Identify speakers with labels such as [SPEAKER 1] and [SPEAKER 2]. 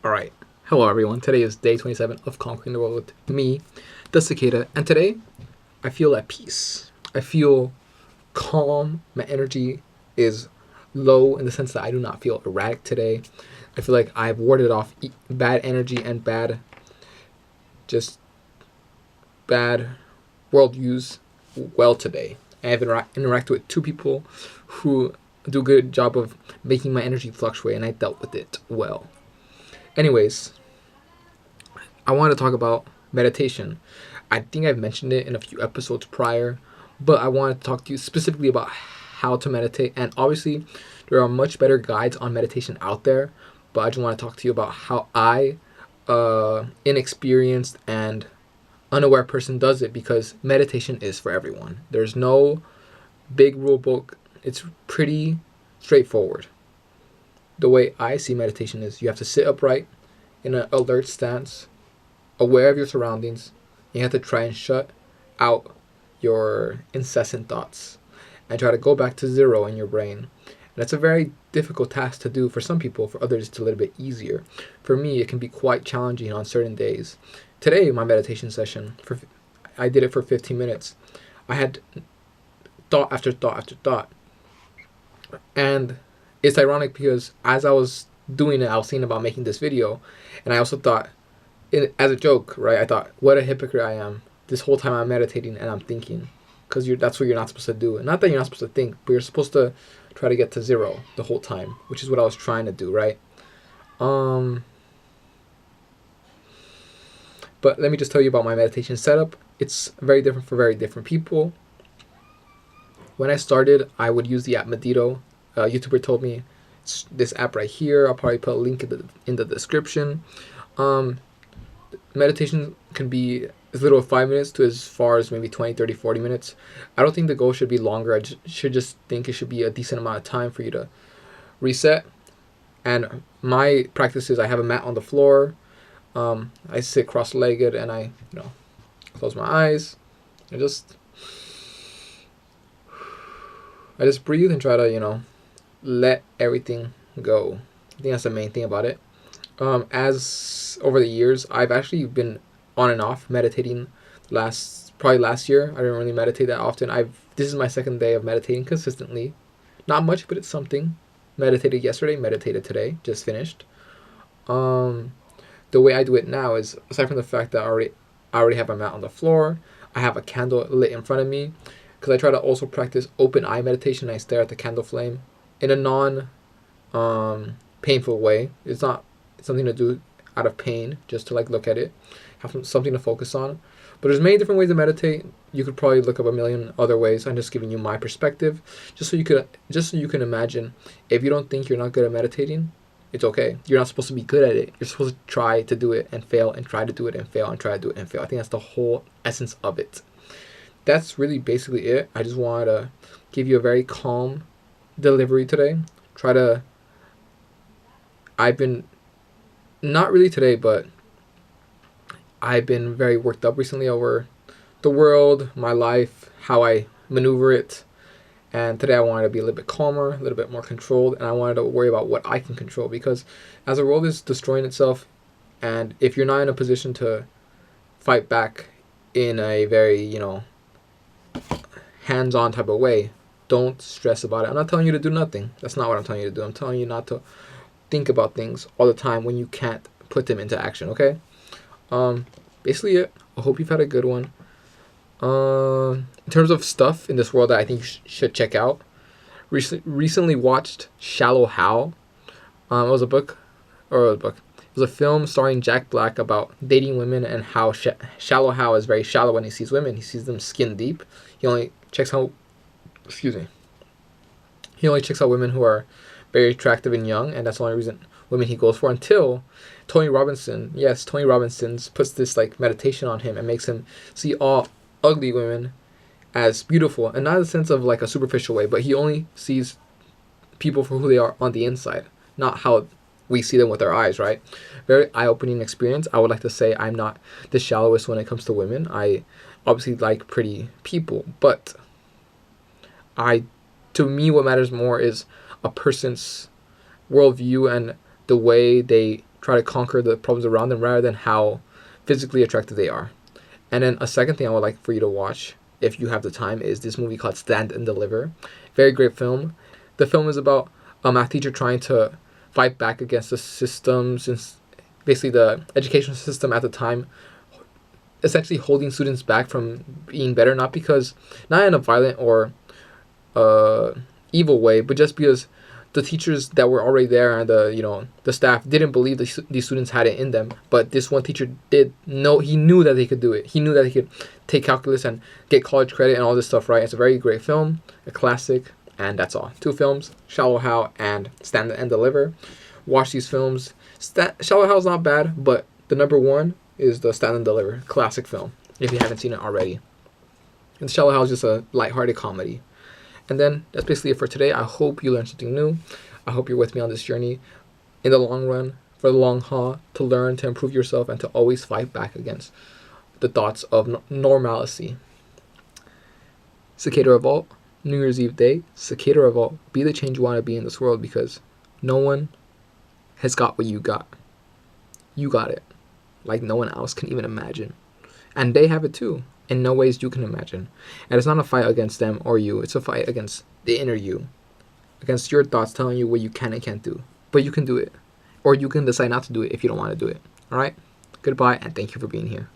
[SPEAKER 1] Alright, hello everyone. Today is day 27 of Conquering the World with me, the Cicada, and today I feel at peace. I feel calm. My energy is low in the sense that I do not feel erratic today. I feel like I've warded off bad energy and bad worldviews well today. I have interacted with two people who do a good job of making my energy fluctuate, and I dealt with it well. Anyways, I want to talk about meditation. I think I've mentioned it in a few episodes prior, but I want to talk to you specifically about how to meditate. And obviously, there are much better guides on meditation out there, but I just want to talk to you about how I, inexperienced and unaware person, does it, because meditation is for everyone. There's no big rule book. It's pretty straightforward. The way I see meditation is you have to sit upright in an alert stance, aware of your surroundings. You have to try and shut out your incessant thoughts and try to go back to zero in your brain. And that's a very difficult task to do for some people. For others, it's a little bit easier. For me, it can be quite challenging on certain days. Today, my meditation session, I did it for 15 minutes. I had thought after thought after thought. And it's ironic because as I was doing it, I was thinking about making this video, and I also thought, as a joke, right? I thought, what a hypocrite I am. This whole time I'm meditating and I'm thinking, because that's what you're not supposed to do. Not that you're not supposed to think, but you're supposed to try to get to zero the whole time, which is what I was trying to do, right? But let me just tell you about my meditation setup. It's very different for very different people. When I started, I would use the app Medito. A YouTuber told me it's this app right here. I'll probably put a link in the description. Meditation can be as little as 5 minutes to as far as maybe 20, 30, 40 minutes. I don't think the goal should be longer. I should just think it should be a decent amount of time for you to reset. And my practice is I have a mat on the floor. I sit cross-legged and I close my eyes. I just breathe and try to let everything go. I think that's the main thing about it. As over the years, I've actually been on and off meditating. Probably last year, I didn't really meditate that often. This is my second day of meditating consistently. Not much, but it's something. Meditated yesterday, meditated today, just finished. The way I do it now is, aside from the fact that I already have my mat on the floor, I have a candle lit in front of me, because I try to also practice open eye meditation. I stare at the candle flame in a non-painful way. It's not something to do out of pain, just to look at it, have something to focus on. But there's many different ways to meditate. You could probably look up a million other ways. I'm just giving you my perspective, just so you can imagine. If you don't think you're not good at meditating, it's okay. You're not supposed to be good at it. You're supposed to try to do it and fail, and try to do it and fail, and try to do it and fail. I think that's the whole essence of it. That's really basically it. I just wanted to give you a very calm delivery today. I've been, not really today, but I've been very worked up recently over the world, my life, how I maneuver it. And today I wanted to be a little bit calmer, a little bit more controlled, and I wanted to worry about what I can control, because as the world is destroying itself, and if you're not in a position to fight back in a very, hands-on type of way, don't stress about it. I'm not telling you to do nothing. That's not what I'm telling you to do. I'm telling you not to think about things all the time when you can't put them into action, okay? Basically it. I hope you've had a good one. In terms of stuff in this world that I think you should check out, recently watched Shallow Hal. It was a film starring Jack Black about dating women, and how Shallow Hal is very shallow when he sees women. He sees them skin deep. He only checks out women who are very attractive and young, and that's the only women he goes for, until Tony Robbins puts this meditation on him and makes him see all ugly women as beautiful, and not in the sense of a superficial way, but he only sees people for who they are on the inside, not how we see them with our eyes, right? Very eye-opening experience. I would like to say I'm not the shallowest when it comes to women. I obviously like pretty people, but to me, what matters more is a person's worldview and the way they try to conquer the problems around them rather than how physically attractive they are. And then a second thing I would like for you to watch, if you have the time, is this movie called Stand and Deliver. Very great film. The film is about a math teacher trying to fight back against the systems and basically the educational system at the time, essentially holding students back from being better, not in a violent or evil way, but just because the teachers that were already there and the staff didn't believe these students had it in them. But this one teacher did know. He knew that they could do it. He knew that he could take calculus and get college credit and all this stuff, right? It's a very great film, a classic, and that's all. 2 films, Shallow Hal and Stand and Deliver. Watch these films. Shallow Hal's not bad, but the number one is the Stand and Deliver, classic film, if you haven't seen it already. And Shallow Hal is just a lighthearted comedy. And then that's basically it for today. I hope you learned something new. I hope you're with me on this journey in the long run, for the long haul, to learn, to improve yourself, and to always fight back against the thoughts of normalcy. CICADA Revolt, New Year's Eve day. CICADA Revolt, be the change you want to be in this world, because no one has got what you got. You got it like no one else can even imagine. And they have it too, in no ways you can imagine. And it's not a fight against them or you. It's a fight against the inner you, against your thoughts telling you what you can and can't do. But you can do it. Or you can decide not to do it if you don't want to do it. All right? Goodbye, and thank you for being here.